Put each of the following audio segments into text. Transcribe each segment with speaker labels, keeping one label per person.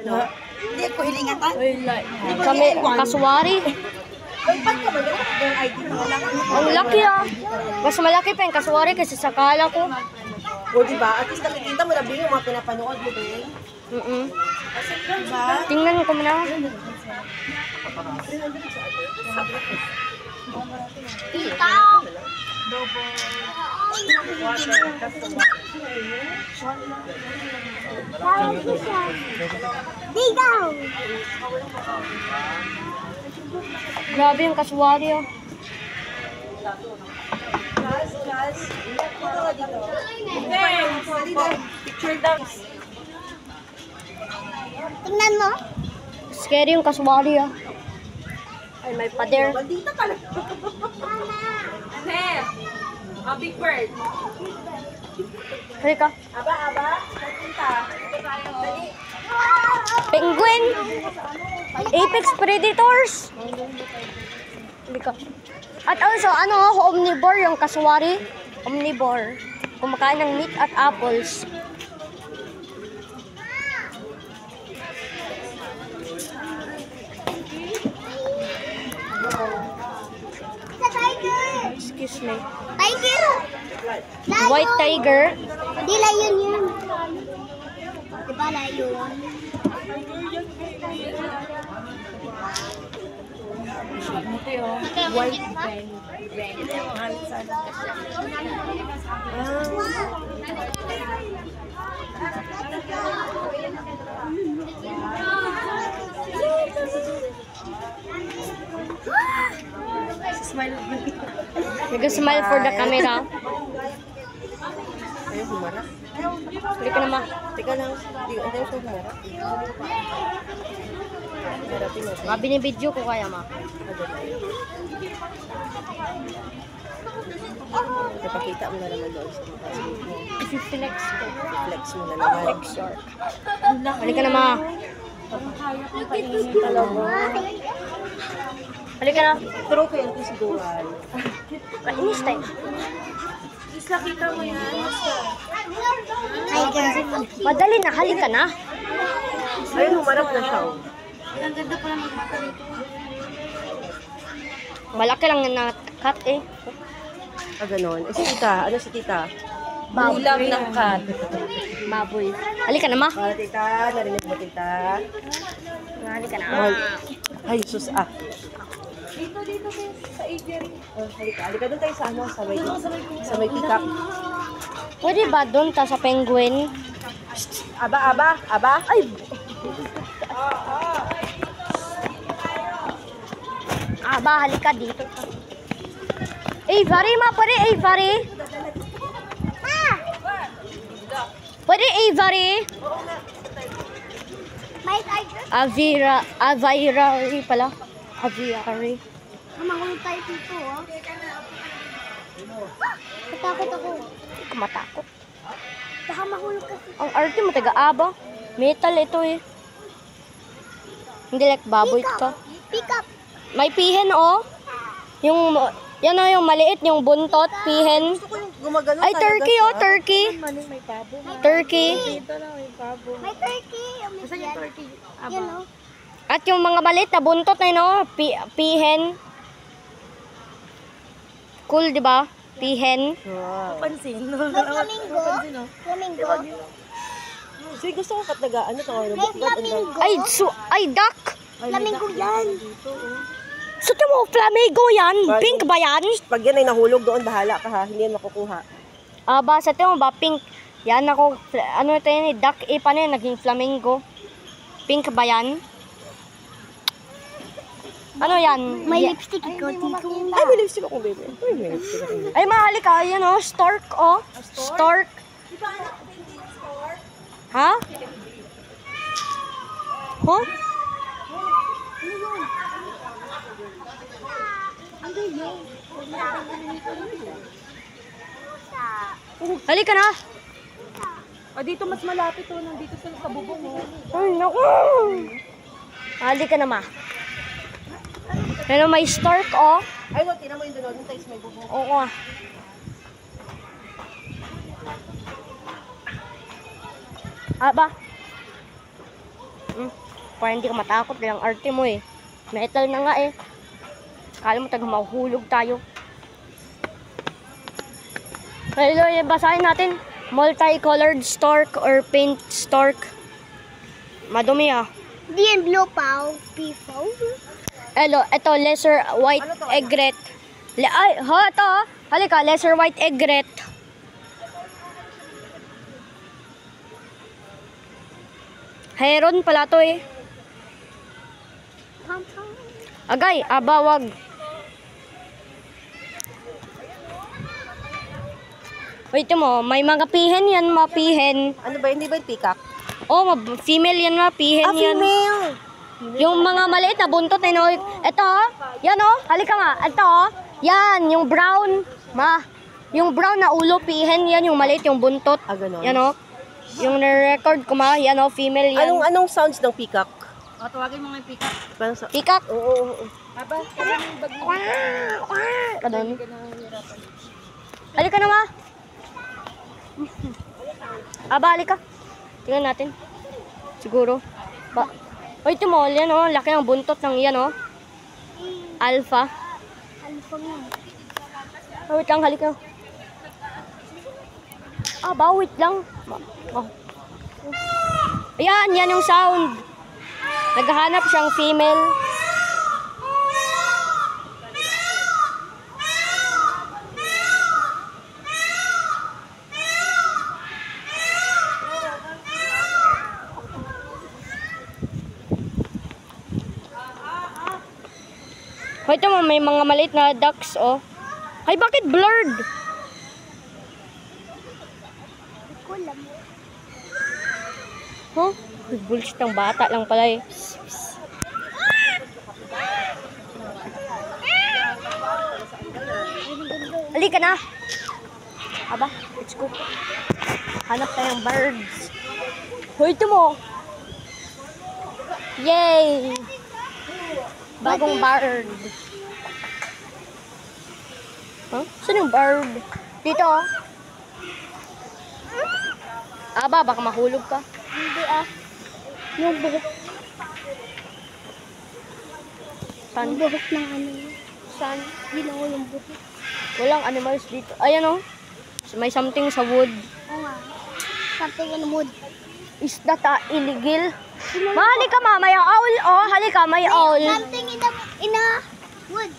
Speaker 1: no? Hindi ko hilingatan.
Speaker 2: Kami, kasuwari.
Speaker 1: Ay, ba't ka ba gano'n? Yung ID mo lang.
Speaker 2: Ang laki ah. Mas malaki pa yung kasuwari kasi sa kala ko.
Speaker 1: O, diba? At least nakikita mo na ba yung mga pinapanood mo, Ben? Diba?
Speaker 2: Tingnan ko muna.
Speaker 3: Ikaw! Ikaw!
Speaker 2: Grabe yung kasuwari ah.
Speaker 1: Picture dance.
Speaker 3: Tingnan mo.
Speaker 2: Scary yung kasuwari ah. Ay, may pader.
Speaker 1: Bandita pala.
Speaker 4: Big Bird.
Speaker 2: Halika.
Speaker 1: Aba. Punta.
Speaker 2: Penguin. Apex Predators. Halika. At also, omnivore yung kasuwari. Omnivore. Kumakain ng meat at apples.
Speaker 3: Sa tiger.
Speaker 2: Excuse me.
Speaker 3: Tiger. Layo.
Speaker 2: White tiger.
Speaker 3: Di layon yun. Diba layon? White
Speaker 2: Nag-smile for the camera.
Speaker 1: Ayaw humarap.
Speaker 2: Halika naman.
Speaker 1: Teka lang. Ayaw ko humarap. Harapin natin.
Speaker 2: Binibidyo ko kaya ma.
Speaker 1: Napakita mo na naman doon sa Facebook mo.
Speaker 2: I-flex ko.
Speaker 1: Flex mo na naman.
Speaker 2: Halika naman. Halika na.
Speaker 1: Pero ko yan si Dual.
Speaker 2: Inis tayo.
Speaker 4: Isla, kita mo yan.
Speaker 3: tiger.
Speaker 2: Madali na. Halika na.
Speaker 1: Ayun, humarap na siya.
Speaker 4: Ang ganda pala ng mata nito.
Speaker 2: Malaki lang na cut eh.
Speaker 1: Ganon. Si tita. Ano si tita?
Speaker 2: Baboy.
Speaker 1: Ulam ng cat.
Speaker 2: Baboy. Halika na ma.
Speaker 1: Tita, narinig mo tita.
Speaker 2: Halika na.
Speaker 1: Ay, sus ah.
Speaker 4: Dito sa aviary.
Speaker 1: Halika doon tayo sa ano, sa may peacock.
Speaker 2: Pwede ba doon ta sa penguin?
Speaker 1: Aba.
Speaker 2: Ay! Halika dito. Aviary ma, pwede aviary? Pwede aviary?
Speaker 3: May tiger.
Speaker 2: Aviary pala. Aviary.
Speaker 3: Mahulog tayo dito, oh. Natakot ako.
Speaker 2: Hindi ko matakot.
Speaker 3: Baka mahulog kasi.
Speaker 2: Ang arte mo, taga-aba. Metal ito eh. Hindi like baboy ka.
Speaker 3: Pick up.
Speaker 2: May pihen oh. Yung, yan oh, yung maliit, yung buntot, pihen.
Speaker 1: Gumagano
Speaker 2: Ay, turkey oh, turkey.
Speaker 4: May pabo.
Speaker 2: Turkey.
Speaker 4: Dito lang may pabo.
Speaker 3: May turkey.
Speaker 4: Saan yung turkey?
Speaker 3: Yan, oh.
Speaker 2: At yung mga maliit na buntot na yun oh, pihen. Cool, di ba? Pihen.
Speaker 1: Wow.
Speaker 4: Pansin.
Speaker 3: Flamingo. Flamingo.
Speaker 1: Sige, gusto ko kataga. Ano to?
Speaker 3: May flamingo.
Speaker 2: Ay, duck.
Speaker 3: Flamingo yan.
Speaker 2: So, mo, flamingo yan? Pink ba yan?
Speaker 1: Pag yan ay nahulog doon, bahala ka ha. Hindi yan makukuha.
Speaker 2: Basta mo ba, pink. Yan ako, ano ito yun, duck eh, paano yun, naging flamingo? Pink ba yan? Ano yan?
Speaker 3: May lipstick ikaw dito.
Speaker 1: Ay, may lipstick ako, baby. Ay, may lipstick ako.
Speaker 2: Ay, mahalik ka, yan oh, stork oh. Stork. Ha? Huh? Halika na.
Speaker 4: Dito mas malapit to. Nandito sila sa bubong mo.
Speaker 2: Ay, naku. Halika na ma. Pero may stork oh.
Speaker 1: Ay, no, tinan mo yung doon. Tayo sa may bubong.
Speaker 2: Oo ah. Aba. Para hindi ka matakot, lang arte mo eh. Metal na nga eh. Kala mo mahuhulog tayo. Hello, basahin natin. Multicolored stork or paint stork. Madumi ah.
Speaker 3: Di yan blue pao. People.
Speaker 2: Hello, ito lesser white egret. Ay, ito. Halika, lesser white egret. Heron pala to eh. Agay, abawag. Wait mo, may mga pihen yan, mga pihen.
Speaker 1: Ano ba, hindi ba yung peacock?
Speaker 2: Oh, female yan, mga pihen yan.
Speaker 1: Female!
Speaker 2: Yung mga maliit na buntot na ito, yan oh, halika nga, ito oh, yan, yung brown, yung brown na ulo, pihen yan, yung maliit, yung buntot.
Speaker 1: Ganon.
Speaker 2: Yan oh, yung na-record ko yan oh, female yan.
Speaker 1: Anong sounds ng peacock?
Speaker 4: O, tawagin mo nga yung pick-up.
Speaker 1: Parang sa...
Speaker 2: Peacock.
Speaker 1: Oo.
Speaker 4: Aba, kailangan yung bag mo.
Speaker 2: Kadon. Halika na ma. Aba, halika. Tingnan natin. Siguro. Oy, ito mo, yan oh, laki ng buntot ng yan oh. Alpha.
Speaker 3: Alpha mo.
Speaker 2: Oh, wait lang, halika. Wait lang. Ayan, yan yung sound. Naghahanap siyang female. Hoy, ito mo, may mga maliit na ducks, oh. Ay, bakit blurred?
Speaker 3: Kulam.
Speaker 2: Huh? Bullshit ng bata lang pala eh. Halika na. Aba, let's go. Hanap tayong birds. Hoy, ito mo. Yay! Bagong bird. Huh? Saan yung bird? Dito oh. Aba, baka mahulog ka.
Speaker 3: Hindi ah. Yung buhok.
Speaker 2: Saan?
Speaker 3: Yung buhok ng ano.
Speaker 2: Saan?
Speaker 3: Yun ako yung buhok.
Speaker 2: Walang animals dito. Ayan oh. May something sa wood.
Speaker 3: Oo nga. Something in wood.
Speaker 2: Is that illegal? Halika ma, may owl. Oh, halika, may owl.
Speaker 3: Something in a wood.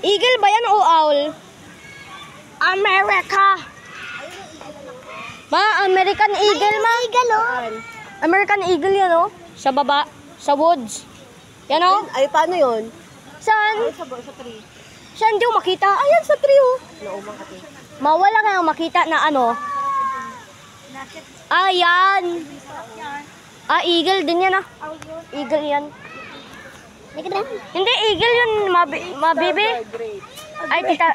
Speaker 2: Eagle ba yan o owl? America. American eagle ma.
Speaker 3: Eagle oh.
Speaker 2: American eagle yan oh. Sa baba, sa woods. Yan oh.
Speaker 1: Ay, paano yun?
Speaker 2: Saan?
Speaker 1: Sa tree.
Speaker 2: Saan di ko makita? Ayan sa tree oh.
Speaker 1: Naumang ka tree.
Speaker 2: Mawala kayong makita na ano. Ayan. Eagle din yan ah. Eagle yan. Hindi, eagle yun, mabibi. Ay, tita,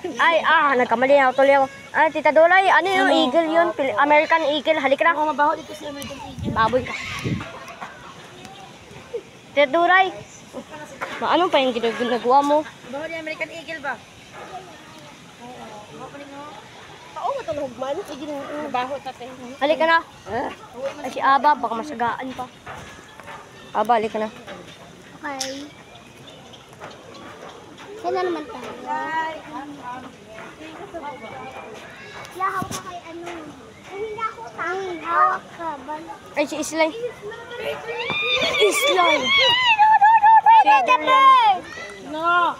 Speaker 2: nagkamali ako tuloy ako. Ay, tita Dolay, ano yung eagle yun? American eagle, halika na.
Speaker 4: Mabaho dito sa American Eagle.
Speaker 2: Baboy ka. Tita Dolay, ano pa yung ginagawa mo?
Speaker 4: Mabaho ni American Eagle ba?
Speaker 1: Oo, matulog man.
Speaker 4: Mabaho tatay.
Speaker 2: Halika na. Ay, si Aba, baka masagaan pa. Aba, halika na.
Speaker 3: Okay. Saan na naman tayo? Hawak ka kay ano? Hindi ako tanging. Hawak ka.
Speaker 2: Ay, si Islay. Islay.
Speaker 4: No!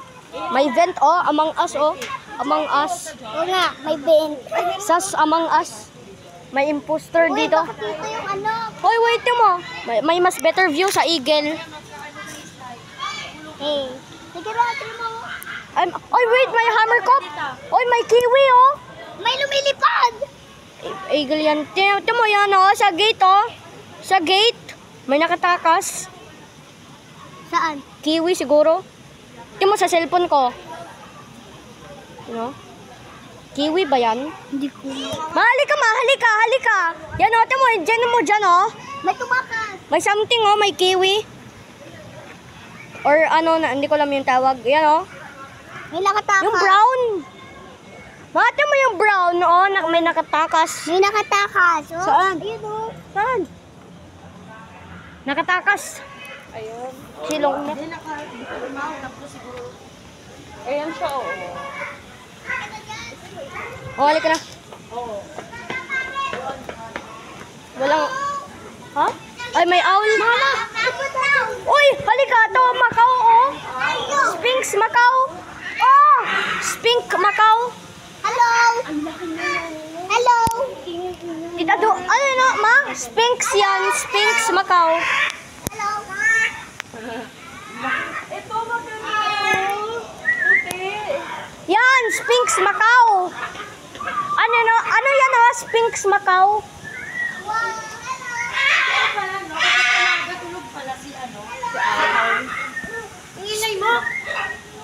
Speaker 2: May vent, oh. Among Us, oh. Among Us.
Speaker 3: Oo nga, may bent.
Speaker 2: Sas Among Us. May imposter
Speaker 3: Uy,
Speaker 2: dito.
Speaker 3: bakit dito yung ano?
Speaker 2: Hoy, wait mo. May mas better view sa eagle.
Speaker 3: Hey, sige natin mo.
Speaker 2: Oy, wait, may hammer cup. Oy, may kiwi, oh.
Speaker 3: May lumilipad.
Speaker 2: Eagle yan. Tingnan mo yan, oh. Sa gate, oh. Sa gate. May nakatakas.
Speaker 3: Saan?
Speaker 2: Kiwi siguro. Tingnan mo sa cellphone ko. No? Kiwi ba yan?
Speaker 3: Hindi ko.
Speaker 2: Halika. Yan, oh. Tingnan mo, dyan mo dyan, oh.
Speaker 3: May tumakas.
Speaker 2: May something, oh. May kiwi. Or ano, hindi ko alam yung tawag. Yan, oh.
Speaker 3: May nakatakas.
Speaker 2: Yung brown. Mate mo yung brown, oh, may nakatakas.
Speaker 3: May nakatakas. Oh.
Speaker 1: Saan?
Speaker 3: Ayun oh.
Speaker 1: Saan?
Speaker 2: Nakatakas.
Speaker 4: Ayun.
Speaker 2: Silong na.
Speaker 1: Hindi naka-umaw. Tapos siguro.
Speaker 4: Ayan siya, oo.
Speaker 2: Oh, halika na.
Speaker 1: Oo.
Speaker 2: Walang... Ha? Ay, may owl.
Speaker 3: Mama!
Speaker 2: Uy, halika. Ito, Macau, oh. Sphinx Macau. Oh, Sphinx Macau.
Speaker 3: Hello! Hello!
Speaker 2: Tita Do, ano na, ma? Sphinx yan. Sphinx Macau.
Speaker 3: Hello!
Speaker 4: Ito, maganda. Puti.
Speaker 2: Yan, Sphinx Macau. Ano yan, ha? Sphinx Macau.
Speaker 1: Ingay mo.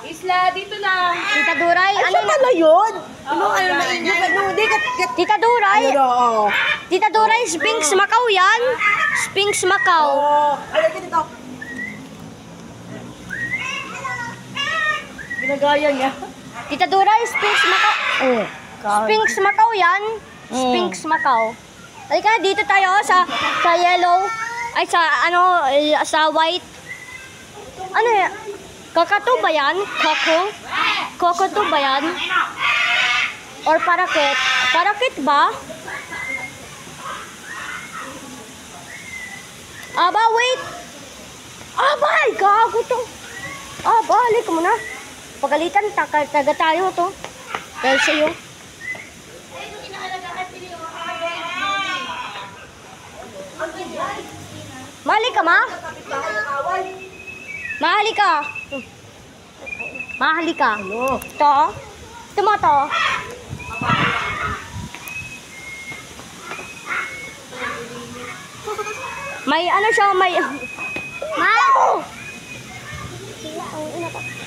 Speaker 4: Isla, dito lang.
Speaker 2: Tita Duray,
Speaker 1: Ay,
Speaker 2: ano
Speaker 1: siya
Speaker 2: na?
Speaker 1: pala yun. Ano, ano na ingay? No, hindi ka...
Speaker 2: Tita Duray.
Speaker 1: Ano, oo.
Speaker 2: Tita Duray, Sphinx Macau yan. Sphinx Macau.
Speaker 1: Oo. Ay, dito. Ginagaya niya.
Speaker 2: Tita Duray, Sphinx Macau. Oh. Sphinx Macau yan. Sphinx Macau. Halika na, dito tayo sa yellow. Ay, sa white. Ano yan? Kakato ba yan? Kakato ba yan? Or parakit? Parakit ba? Aba, wait! Aba, ay, gago to. Aba, halik mo na. Pagalitan, taga tayo to. Dahil sa'yo. Mahali ka, ma? Mahali ka. Mahali ka.
Speaker 1: Ano?
Speaker 2: Ito. Ito mo to. May ano siya, may... Ma!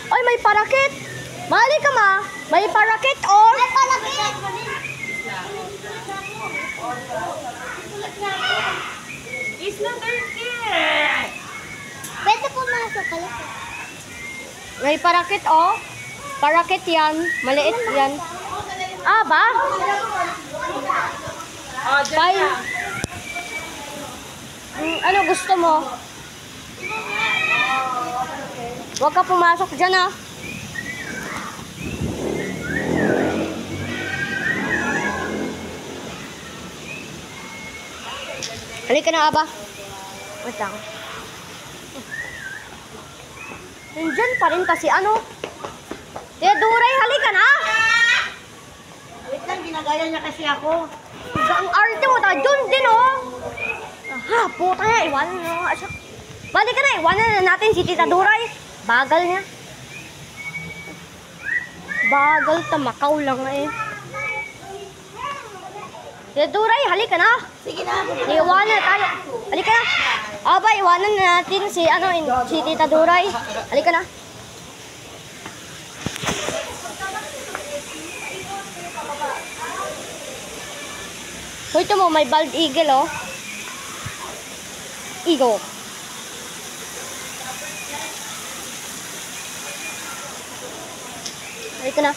Speaker 2: Ay, may parakit. Mahali ka, ma. May parakit, or...
Speaker 3: May palapit!
Speaker 4: Isla, Turkey.
Speaker 3: Pwede pumasok. Kalapit.
Speaker 2: May parakit, oh. Parakit yan. Maliit yan. Ah, ba?
Speaker 4: Oh, dyan
Speaker 2: Bye.
Speaker 4: na.
Speaker 2: Ano gusto mo? Huwag ka pumasok dyan, ah. Halika na, Aba. Wait lang. Nandyan pa rin kasi ano. Tia Duray, halika na.
Speaker 1: Wait lang, ginagaya niya kasi ako.
Speaker 2: Ang arte mo, doon din, oh. Ha, puta na, iwanan na. Balik ka na, iwanan na natin si Tita Duray. Bagal niya. Bagal, tamakaw lang eh. Tita Duray, halika na.
Speaker 1: Sige na.
Speaker 2: Iwanan na tayo. Halika na. Aba, iwanan na natin si Tita Duray. Halika na. So, ito mo, may bald eagle, oh. Eagle. Halika na.